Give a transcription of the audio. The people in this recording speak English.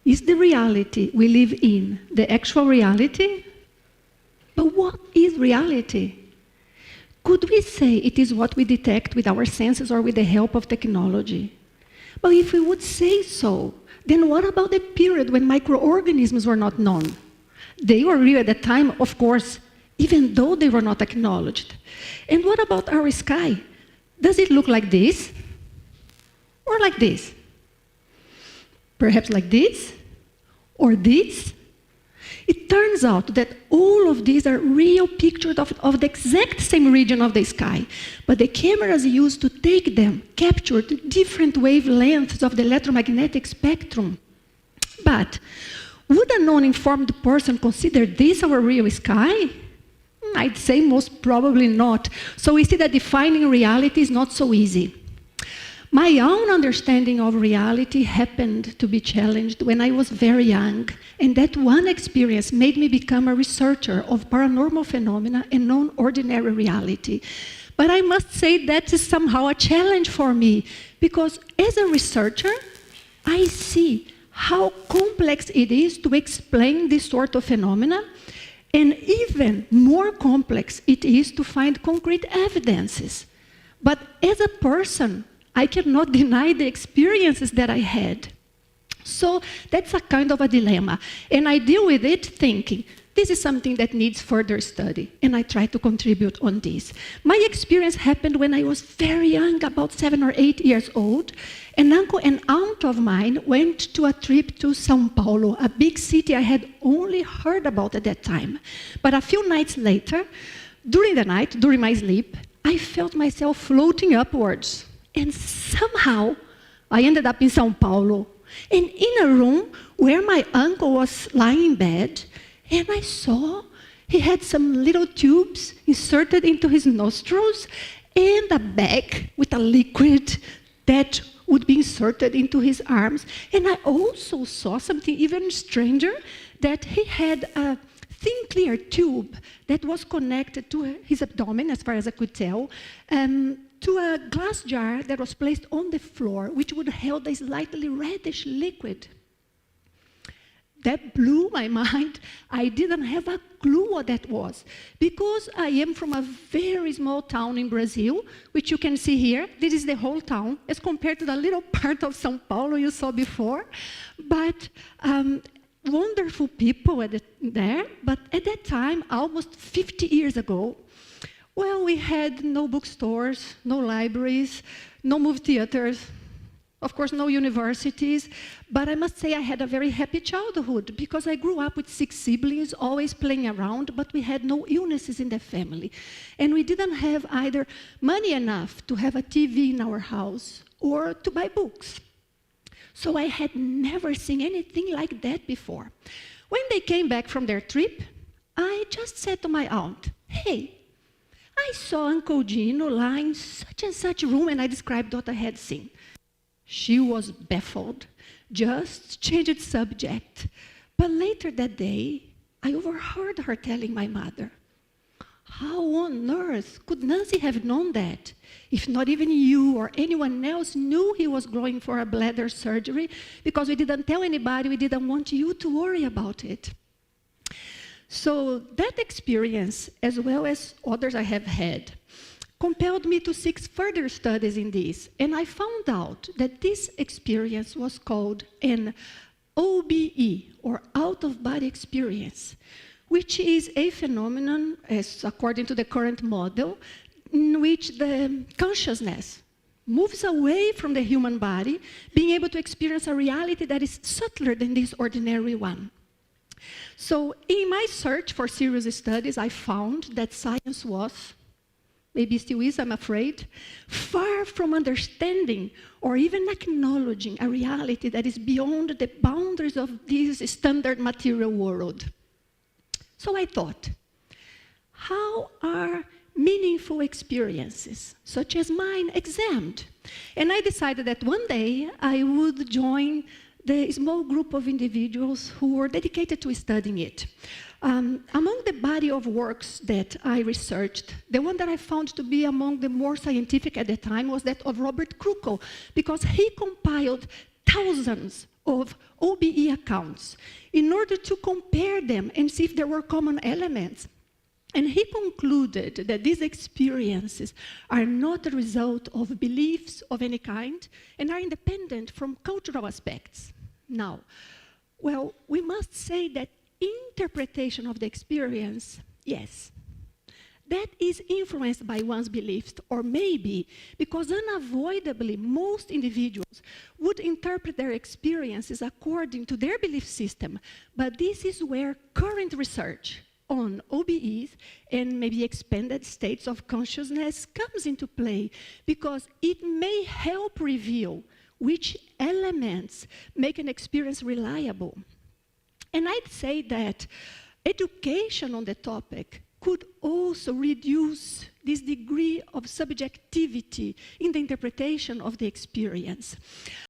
Is the reality we live in the actual reality? But what is reality? Could we say it is what we detect with our senses or with the help of technology? But if we would say so, then what about the period when microorganisms were not known? They were real at the time, of course, even though they were not acknowledged. And what about our sky? Does it look like this? Or like this? Perhaps like this? Or this? It turns out that all of these are real pictures of the exact same region of the sky, but the cameras used to take them captured different wavelengths of the electromagnetic spectrum. But would a non-informed person consider this our real sky? I'd say most probably not. So we see that defining reality is not so easy. My own understanding of reality happened to be challenged when I was very young, and that one experience made me become a researcher of paranormal phenomena and non-ordinary reality. But I must say that is somehow a challenge for me, because as a researcher, I see how complex it is to explain this sort of phenomena, and even more complex it is to find concrete evidences. But as a person, I cannot deny the experiences that I had. So that's a kind of a dilemma. And I deal with it thinking, this is something that needs further study, and I try to contribute on this. My experience happened when I was very young, about 7 or 8 years old. An uncle and aunt of mine went to a trip to São Paulo, a big city I had only heard about at that time. But a few nights later, during the night, during my sleep, I felt myself floating upwards. And somehow, I ended up in São Paulo, and in a room where my uncle was lying in bed, and I saw he had some little tubes inserted into his nostrils, and a bag with a liquid that would be inserted into his arms. And I also saw something even stranger, that he had a thin, clear tube that was connected to his abdomen, as far as I could tell, to a glass jar that was placed on the floor, which would hold a slightly reddish liquid. That blew my mind. I didn't have a clue what that was, because I am from a very small town in Brazil, which you can see here. This is the whole town, as compared to the little part of São Paulo you saw before. But wonderful people there, but at that time, almost 50 years ago, well, we had no bookstores, no libraries, no movie theaters, of course, no universities, but I must say I had a very happy childhood, because I grew up with 6 siblings, always playing around, but we had no illnesses in the family. And we didn't have either money enough to have a TV in our house or to buy books. So I had never seen anything like that before. When they came back from their trip, I just said to my aunt, hey, I saw Uncle Gino lie in such and such room, and I described what I had seen. She was baffled, just changed subject. But later that day, I overheard her telling my mother, how on earth could Nanci have known that, if not even you or anyone else knew he was going for a bladder surgery, because we didn't tell anybody, we didn't want you to worry about it. So that experience, as well as others I have had, compelled me to seek further studies in this. And I found out that this experience was called an OBE, or out-of-body experience, which is a phenomenon, as according to the current model, in which the consciousness moves away from the human body, being able to experience a reality that is subtler than this ordinary one. So in my search for serious studies, I found that science was, maybe still is, I'm afraid, far from understanding or even acknowledging a reality that is beyond the boundaries of this standard material world. So I thought, how are meaningful experiences, such as mine, examined? And I decided that one day I would join the small group of individuals who were dedicated to studying it. Among the body of works that I researched, the one that I found to be among the more scientific at the time was that of Robert Cruce, because he compiled thousands of OBE accounts in order to compare them and see if there were common elements. And he concluded that these experiences are not a result of beliefs of any kind and are independent from cultural aspects. Now, well, we must say that interpretation of the experience, yes, that is influenced by one's beliefs, or maybe because unavoidably most individuals would interpret their experiences according to their belief system. But this is where current research on OBEs and maybe expanded states of consciousness comes into play, because it may help reveal which elements make an experience reliable. And I'd say that education on the topic could also reduce this degree of subjectivity in the interpretation of the experience.